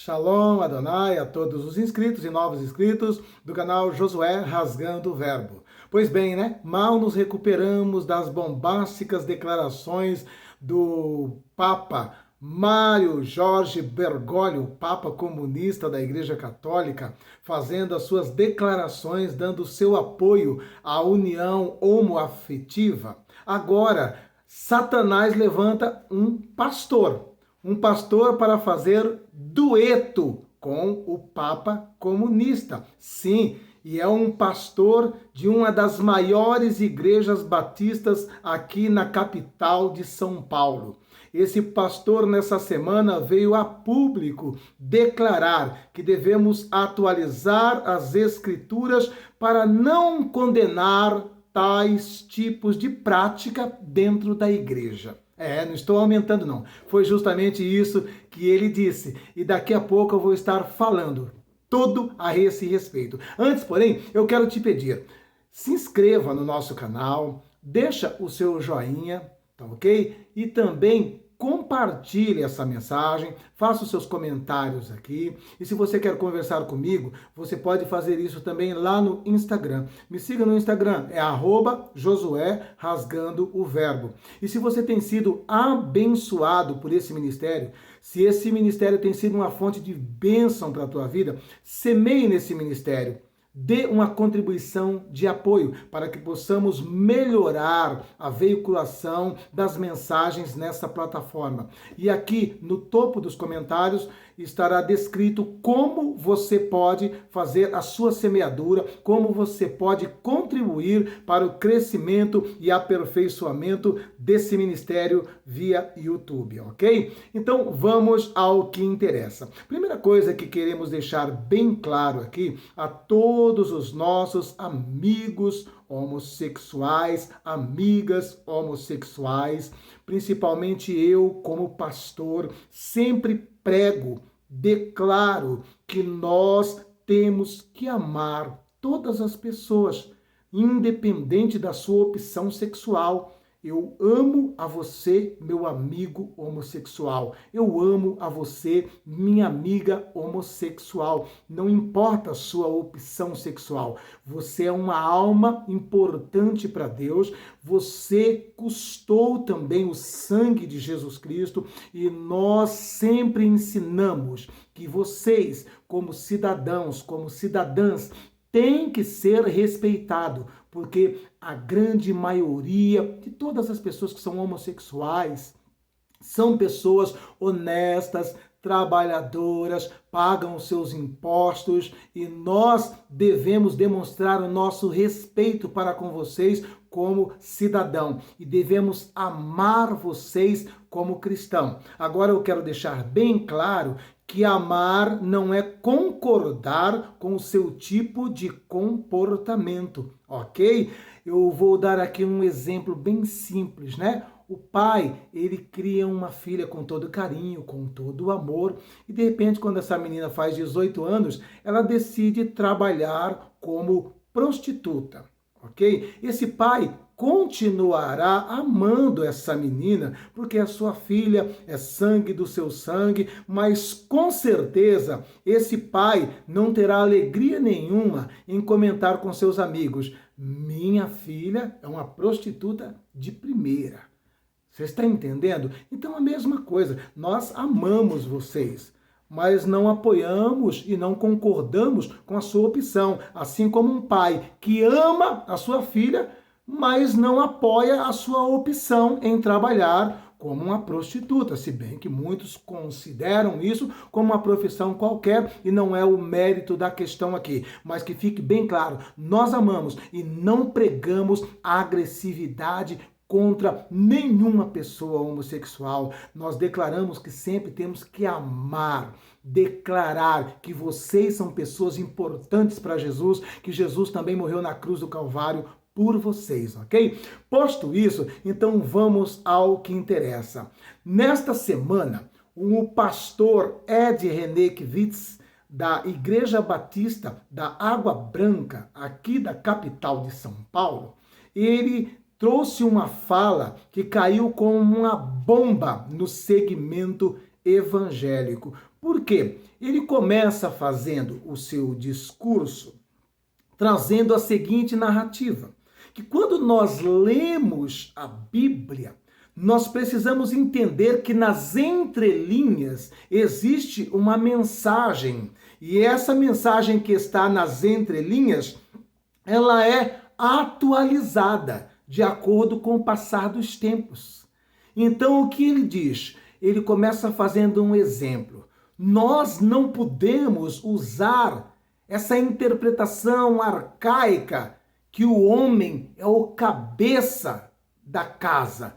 Shalom Adonai a todos os inscritos e novos inscritos do canal Josué Rasgando o Verbo. Pois bem, né? Mal nos recuperamos das bombásticas declarações do Papa Mário Jorge Bergoglio, Papa comunista da Igreja Católica, fazendo as suas declarações, dando seu apoio à união homoafetiva. Agora, Satanás levanta um pastor para fazer dueto com o Papa comunista. Sim, e é um pastor de uma das maiores igrejas batistas aqui na capital de São Paulo. Esse pastor, nessa semana, veio a público declarar que devemos atualizar as escrituras para não condenar tais tipos de prática dentro da igreja. Não estou aumentando não. Foi justamente isso que ele disse. E daqui a pouco eu vou estar falando tudo a esse respeito. Antes, porém, eu quero te pedir, se inscreva no nosso canal, deixa o seu joinha, tá ok? E também compartilhe essa mensagem, faça os seus comentários aqui. E se você quer conversar comigo, você pode fazer isso também lá no Instagram. Me siga no Instagram, é @Josué Rasgando o Verbo. E se você tem sido abençoado por esse ministério, se esse ministério tem sido uma fonte de bênção para a tua vida, semeie nesse ministério. Dê uma contribuição de apoio para que possamos melhorar a veiculação das mensagens nessa plataforma. E aqui no topo dos comentários estará descrito como você pode fazer a sua semeadura, como você pode contribuir para o crescimento e aperfeiçoamento desse ministério via YouTube, ok? Então vamos ao que interessa. Primeira coisa que queremos deixar bem claro aqui a todos os nossos amigos homossexuais, amigas homossexuais, principalmente eu como pastor, sempre prego, declaro que nós temos que amar todas as pessoas, independente da sua opção sexual. Eu amo a você, meu amigo homossexual. Eu amo a você, minha amiga homossexual. Não importa a sua opção sexual. Você é uma alma importante para Deus. Você custou também o sangue de Jesus Cristo e nós sempre ensinamos que vocês, como cidadãos, como cidadãs, tem que ser respeitado, porque a grande maioria de todas as pessoas que são homossexuais são pessoas honestas, trabalhadoras, pagam seus impostos e nós devemos demonstrar o nosso respeito para com vocês como cidadão e devemos amar vocês como cristão. Agora eu quero deixar bem claro que amar não é concordar com o seu tipo de comportamento, ok? Eu vou dar aqui um exemplo bem simples, né? O pai, ele cria uma filha com todo carinho, com todo amor, e de repente, quando essa menina faz 18 anos, ela decide trabalhar como prostituta, ok? Esse pai continuará amando essa menina, porque a sua filha é sangue do seu sangue, mas com certeza esse pai não terá alegria nenhuma em comentar com seus amigos: minha filha é uma prostituta de primeira. Você está entendendo? Então a mesma coisa, nós amamos vocês, mas não apoiamos e não concordamos com a sua opção, assim como um pai que ama a sua filha, mas não apoia a sua opção em trabalhar como uma prostituta, se bem que muitos consideram isso como uma profissão qualquer e não é o mérito da questão aqui. Mas que fique bem claro, nós amamos e não pregamos agressividade contra nenhuma pessoa homossexual. Nós declaramos que sempre temos que amar, declarar que vocês são pessoas importantes para Jesus, que Jesus também morreu na cruz do Calvário por vocês, ok? Posto isso, então vamos ao que interessa. Nesta semana, o pastor Ed Renekiewicz, da Igreja Batista da Água Branca, aqui da capital de São Paulo, ele trouxe uma fala que caiu como uma bomba no segmento evangélico. Por quê? Ele começa fazendo o seu discurso trazendo a seguinte narrativa, que quando nós lemos a Bíblia, nós precisamos entender que nas entrelinhas existe uma mensagem, e essa mensagem que está nas entrelinhas, ela é atualizada de acordo com o passar dos tempos. Então, o que ele diz? Ele começa fazendo um exemplo. Nós não podemos usar essa interpretação arcaica que o homem é o cabeça da casa.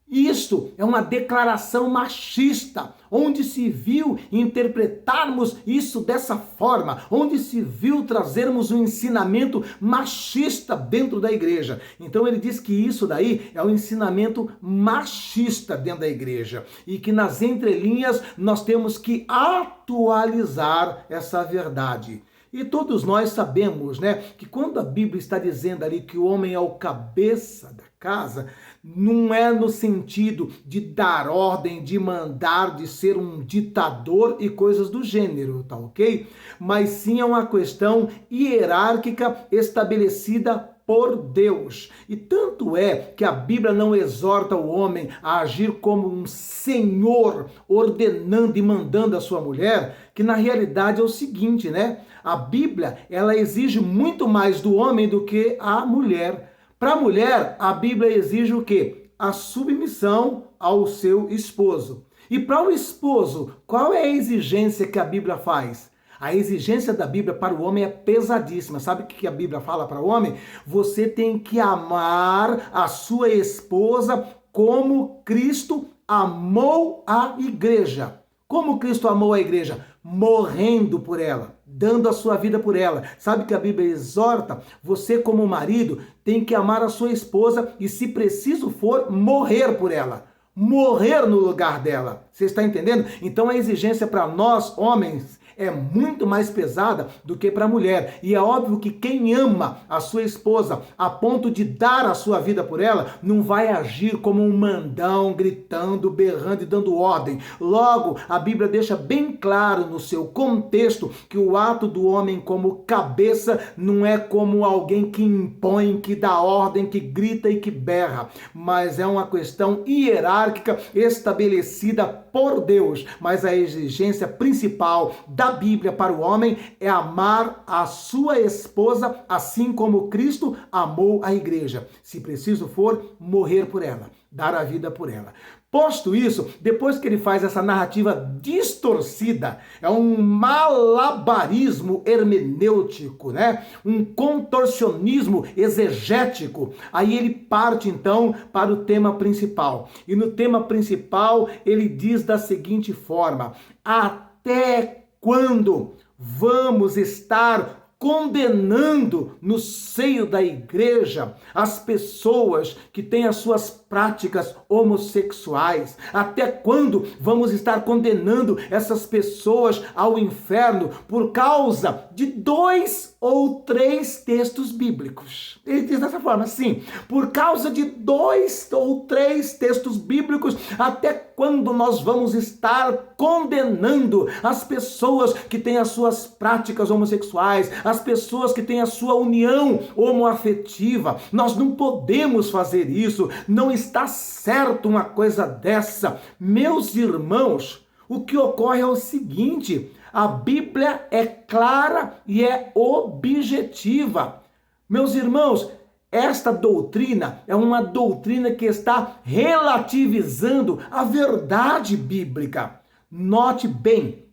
Isto é uma declaração machista, onde se viu interpretarmos isso dessa forma, onde se viu trazermos um ensinamento machista dentro da igreja. Então ele diz que isso daí é um ensinamento machista dentro da igreja e que nas entrelinhas nós temos que atualizar essa verdade. E todos nós sabemos, né, que quando a Bíblia está dizendo ali que o homem é o cabeça da casa, não é no sentido de dar ordem, de mandar, de ser um ditador e coisas do gênero, tá ok? Mas sim é uma questão hierárquica estabelecida por Deus. E tanto é que a Bíblia não exorta o homem a agir como um senhor, ordenando e mandando a sua mulher, que na realidade é o seguinte, né? A Bíblia, ela exige muito mais do homem do que a mulher. Para a mulher, a Bíblia exige o quê? A submissão ao seu esposo. E para o esposo, qual é a exigência que a Bíblia faz? A exigência da Bíblia para o homem é pesadíssima. Sabe o que a Bíblia fala para o homem? Você tem que amar a sua esposa como Cristo amou a igreja. Como Cristo amou a igreja? Morrendo por ela, dando a sua vida por ela. Sabe que a Bíblia exorta? Você como marido tem que amar a sua esposa e, se preciso for, morrer por ela. Morrer no lugar dela. Você está entendendo? Então a exigência para nós, homens, é muito mais pesada do que para a mulher. E é óbvio que quem ama a sua esposa a ponto de dar a sua vida por ela, não vai agir como um mandão, gritando, berrando e dando ordem. Logo, a Bíblia deixa bem claro no seu contexto que o ato do homem como cabeça não é como alguém que impõe, que dá ordem, que grita e que berra, mas é uma questão hierárquica estabelecida por Deus. Mas a exigência principal da Bíblia para o homem é amar a sua esposa assim como Cristo amou a igreja. Se preciso for, morrer por ela, dar a vida por ela. Posto isso, depois que ele faz essa narrativa distorcida, é um malabarismo hermenêutico, né? Um contorcionismo exegético, aí ele parte então para o tema principal. E no tema principal ele diz da seguinte forma: até quando vamos estar condenando no seio da igreja as pessoas que têm as suas práticas homossexuais? Até quando vamos estar condenando essas pessoas ao inferno por causa de 2 ou 3 textos bíblicos? Ele diz dessa forma, sim, por causa de 2 ou 3 textos bíblicos, até quando nós vamos estar condenando as pessoas que têm as suas práticas homossexuais, as pessoas que têm a sua união homoafetiva? Nós não podemos fazer isso, não está certo uma coisa dessa. Meus irmãos, o que ocorre é o seguinte: a Bíblia é clara e é objetiva. Meus irmãos, esta doutrina é uma doutrina que está relativizando a verdade bíblica. Note bem,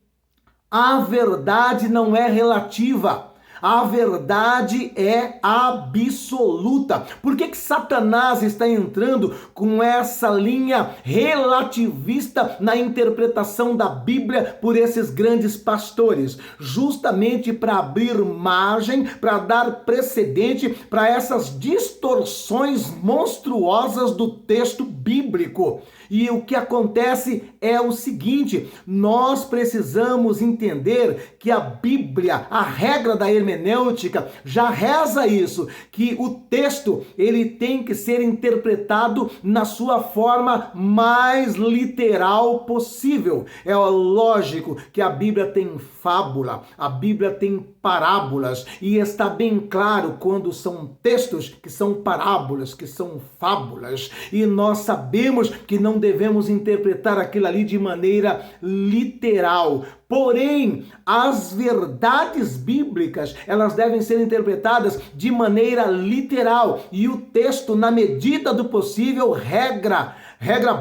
a verdade não é relativa. A verdade é absoluta. Por que Satanás está entrando com essa linha relativista na interpretação da Bíblia por esses grandes pastores? Justamente para abrir margem, para dar precedente para essas distorções monstruosas do texto bíblico. E o que acontece é o seguinte: nós precisamos entender que a Bíblia, a regra da hermenêutica, hermenêutica já reza isso, que o texto ele tem que ser interpretado na sua forma mais literal possível. É lógico que a Bíblia tem fábula, a Bíblia tem parábolas, e está bem claro quando são textos que são parábolas, que são fábulas, e nós sabemos que não devemos interpretar aquilo ali de maneira literal. Porém, as verdades bíblicas, elas devem ser interpretadas de maneira literal, e o texto, na medida do possível, regra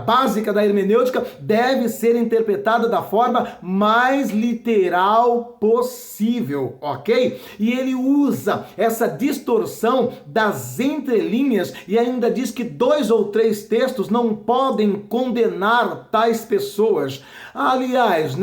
básica da hermenêutica, deve ser interpretada da forma mais literal possível, ok? E ele usa essa distorção das entrelinhas e ainda diz que 2 ou 3 textos não podem condenar tais pessoas. Aliás,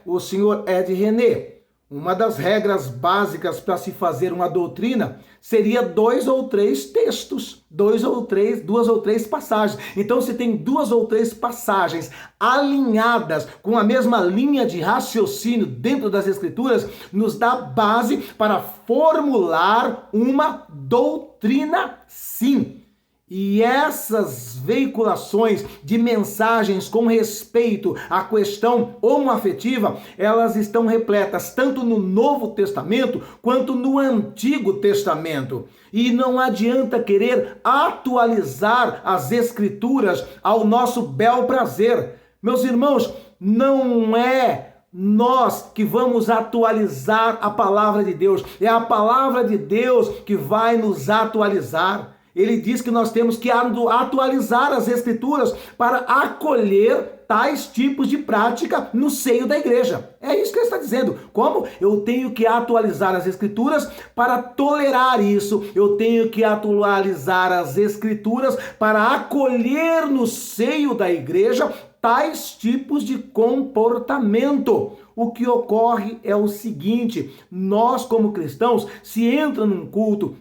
o senhor Ed René, uma das regras básicas para se fazer uma doutrina seria 2 ou 3 textos, 2 ou 3 passagens. Então, se tem 2 ou 3 passagens alinhadas com a mesma linha de raciocínio dentro das Escrituras, nos dá base para formular uma doutrina, sim. E essas veiculações de mensagens com respeito à questão homoafetiva, elas estão repletas tanto no Novo Testamento quanto no Antigo Testamento. E não adianta querer atualizar as Escrituras ao nosso bel prazer. Meus irmãos, não é nós que vamos atualizar a palavra de Deus, é a palavra de Deus que vai nos atualizar. Ele diz que nós temos que atualizar as Escrituras para acolher tais tipos de prática no seio da igreja. É isso que ele está dizendo. Como? Eu tenho que atualizar as Escrituras para tolerar isso. Eu tenho que atualizar as Escrituras para acolher no seio da igreja tais tipos de comportamento. O que ocorre é o seguinte: nós, como cristãos, se entra num culto,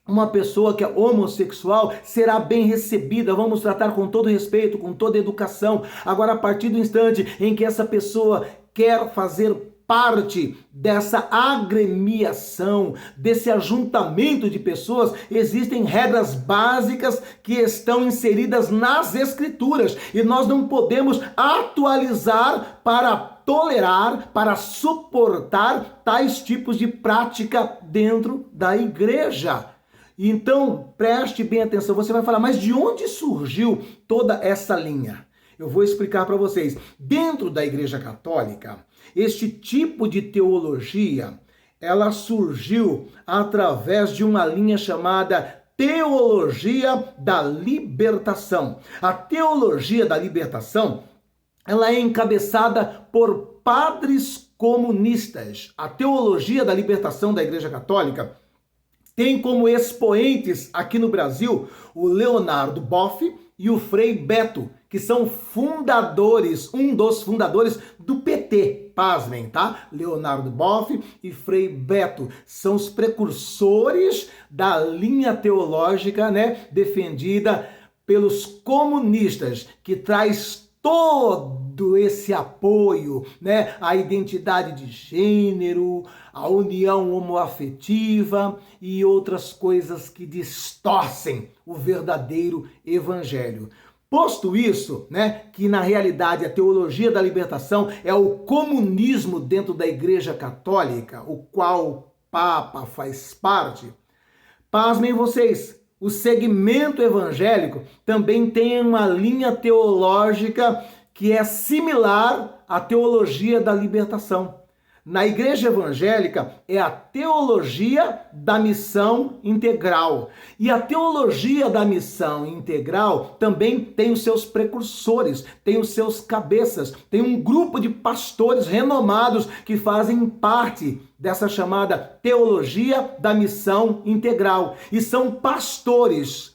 uma pessoa que é homossexual será bem recebida, vamos tratar com todo respeito, com toda educação. Agora, a partir do instante em que essa pessoa quer fazer parte dessa agremiação, desse ajuntamento de pessoas, existem regras básicas que estão inseridas nas Escrituras, e nós não podemos atualizar para tolerar, para suportar tais tipos de prática dentro da igreja. Então, preste bem atenção. Você vai falar, mas de onde surgiu toda essa linha? Eu vou explicar para vocês. Dentro da Igreja Católica, este tipo de teologia, ela surgiu através de uma linha chamada Teologia da Libertação. A Teologia da Libertação, ela é encabeçada por padres comunistas. A Teologia da Libertação da Igreja Católica tem como expoentes aqui no Brasil o Leonardo Boff e o Frei Beto, que são fundadores, um dos fundadores do PT. Pasmem, tá? Leonardo Boff e Frei Beto são os precursores da linha teológica, defendida pelos comunistas, que traz todo esse apoio, à identidade de gênero, à união homoafetiva e outras coisas que distorcem o verdadeiro evangelho. Posto isso, que na realidade a teologia da libertação é o comunismo dentro da Igreja Católica, o qual o Papa faz parte, pasmem vocês, o segmento evangélico também tem uma linha teológica que é similar à teologia da libertação. Na igreja evangélica é a teologia da missão integral. E a teologia da missão integral também tem os seus precursores, tem os seus cabeças, tem um grupo de pastores renomados que fazem parte dessa chamada teologia da missão integral. E são pastores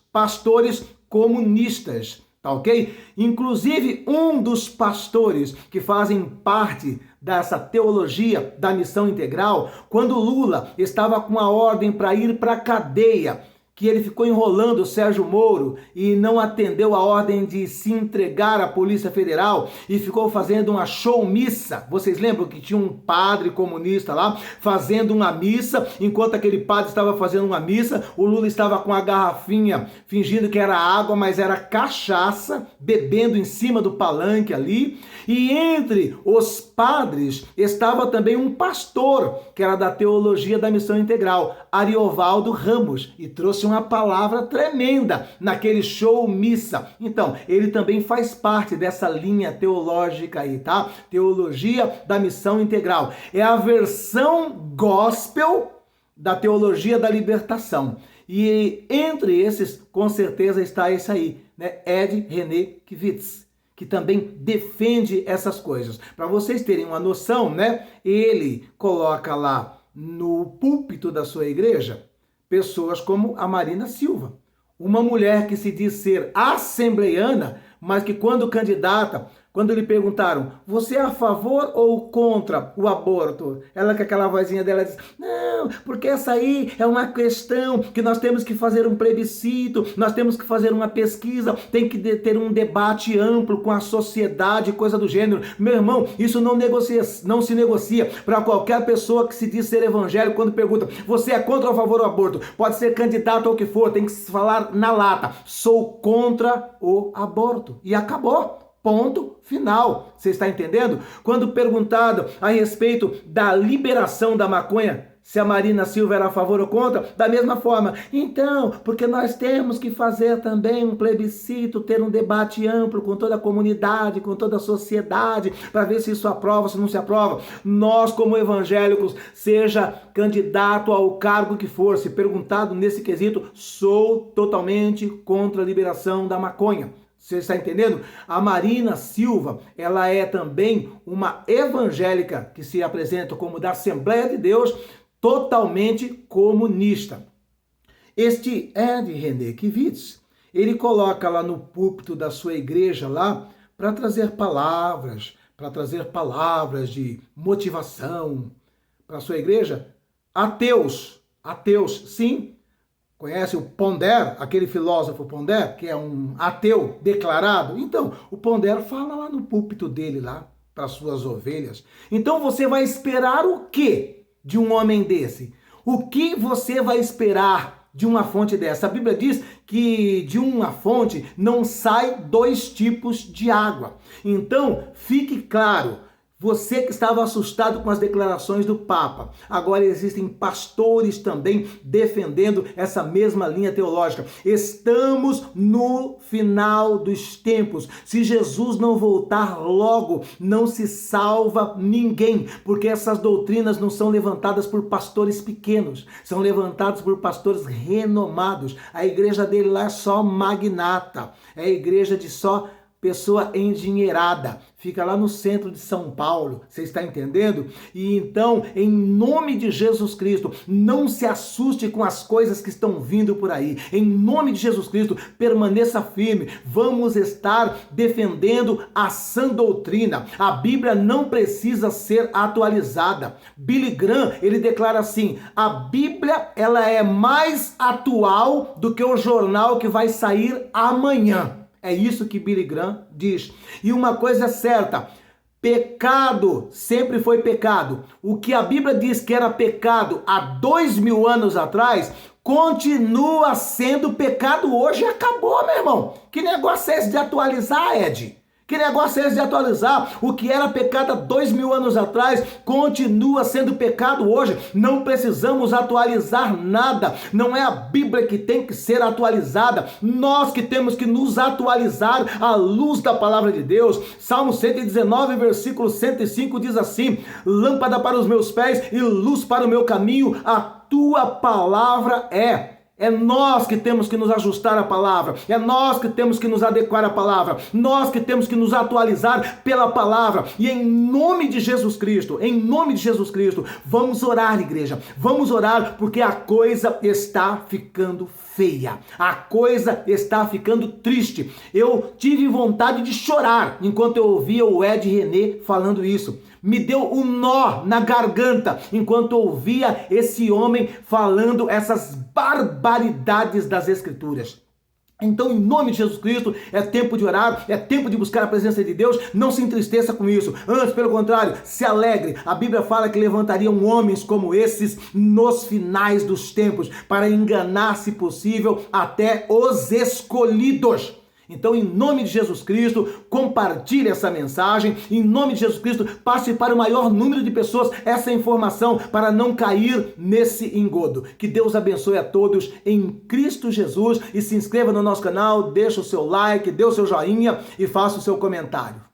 comunistas, tá ok? Inclusive, um dos pastores que fazem parte dessa teologia da missão integral, quando Lula estava com a ordem para ir para a cadeia, que ele ficou enrolando o Sérgio Moro e não atendeu a ordem de se entregar à Polícia Federal e ficou fazendo uma showmissa. Vocês lembram que tinha um padre comunista lá fazendo uma missa? Enquanto aquele padre estava fazendo uma missa, o Lula estava com a garrafinha fingindo que era água, mas era cachaça, bebendo em cima do palanque ali. E entre os padres estava também um pastor, que era da Teologia da Missão Integral, Ariovaldo Ramos, e trouxe uma palavra tremenda naquele show missa. Então, ele também faz parte dessa linha teológica aí, tá? Teologia da Missão Integral. É a versão gospel da Teologia da Libertação. E entre esses, com certeza, está esse aí, né? Ed René Kivitz, que também defende essas coisas. Para vocês terem uma noção, né? Ele coloca lá no púlpito da sua igreja pessoas como a Marina Silva, uma mulher que se diz ser assembleiana, mas que quando candidata, quando lhe perguntaram, você é a favor ou contra o aborto? Ela com aquela vozinha dela diz, não, porque essa aí é uma questão que nós temos que fazer um plebiscito, nós temos que fazer uma pesquisa, tem que ter um debate amplo com a sociedade, coisa do gênero. Meu irmão, isso não se negocia para qualquer pessoa que se diz ser evangélico. Quando pergunta, você é contra ou a favor do aborto? Pode ser candidato ou o que for, tem que falar na lata, sou contra o aborto. E acabou. Ponto final. Você está entendendo? Quando perguntado a respeito da liberação da maconha, se a Marina Silva era a favor ou contra, da mesma forma. Então, porque nós temos que fazer também um plebiscito, ter um debate amplo com toda a comunidade, com toda a sociedade, para ver se isso aprova, se não se aprova. Nós, como evangélicos, seja candidato ao cargo que for, se perguntado nesse quesito, sou totalmente contra a liberação da maconha. Você está entendendo? A Marina Silva, ela é também uma evangélica que se apresenta como da Assembleia de Deus, totalmente comunista. Este Ed René Kivitz, ele coloca lá no púlpito da sua igreja lá para trazer palavras de motivação para a sua igreja. Ateus, sim. Conhece o Ponder, aquele filósofo Ponder, que é um ateu declarado? Então, o Ponder fala lá no púlpito dele, lá, para suas ovelhas. Então, você vai esperar o quê de um homem desse? O que você vai esperar de uma fonte dessa? A Bíblia diz que de uma fonte não sai dois tipos de água. Então, fique claro, você que estava assustado com as declarações do Papa, agora existem pastores também defendendo essa mesma linha teológica. Estamos no final dos tempos. Se Jesus não voltar logo, não se salva ninguém, porque essas doutrinas não são levantadas por pastores pequenos, são levantadas por pastores renomados. A igreja dele lá é só magnata, é a igreja de só pessoa endinheirada, fica lá no centro de São Paulo, você está entendendo? E então, em nome de Jesus Cristo, não se assuste com as coisas que estão vindo por aí. Em nome de Jesus Cristo, permaneça firme. Vamos estar defendendo a sã doutrina. A Bíblia não precisa ser atualizada. Billy Graham, ele declara assim: a Bíblia, ela é mais atual do que o jornal que vai sair amanhã. É isso que Billy Graham diz. E uma coisa é certa, pecado sempre foi pecado. O que a Bíblia diz que era pecado há 2000 anos atrás, continua sendo pecado hoje e acabou, meu irmão. Que negócio é esse de atualizar, Ed? Que negócio é esse de atualizar? O que era pecado há 2000 anos atrás continua sendo pecado hoje. Não precisamos atualizar nada. Não é a Bíblia que tem que ser atualizada. Nós que temos que nos atualizar à luz da palavra de Deus. Salmo 119, versículo 105 diz assim: lâmpada para os meus pés e luz para o meu caminho, a tua palavra é. É nós que temos que nos ajustar à palavra, é nós que temos que nos adequar à palavra, nós que temos que nos atualizar pela palavra. E em nome de Jesus Cristo, vamos orar, igreja, vamos orar, porque a coisa está ficando feia, a coisa está ficando triste. Eu tive vontade de chorar enquanto eu ouvia o Ed René falando isso, Me deu um nó na garganta enquanto ouvia esse homem falando essas barbaridades das Escrituras. Então, em nome de Jesus Cristo, é tempo de orar, é tempo de buscar a presença de Deus. Não se entristeça com isso. Antes, pelo contrário, se alegre. A Bíblia fala que levantariam homens como esses nos finais dos tempos para enganar, se possível, até os escolhidos. Então, em nome de Jesus Cristo, compartilhe essa mensagem. Em nome de Jesus Cristo, passe para o maior número de pessoas essa informação para não cair nesse engodo. Que Deus abençoe a todos em Cristo Jesus e se inscreva no nosso canal, deixe o seu like, dê o seu joinha e faça o seu comentário.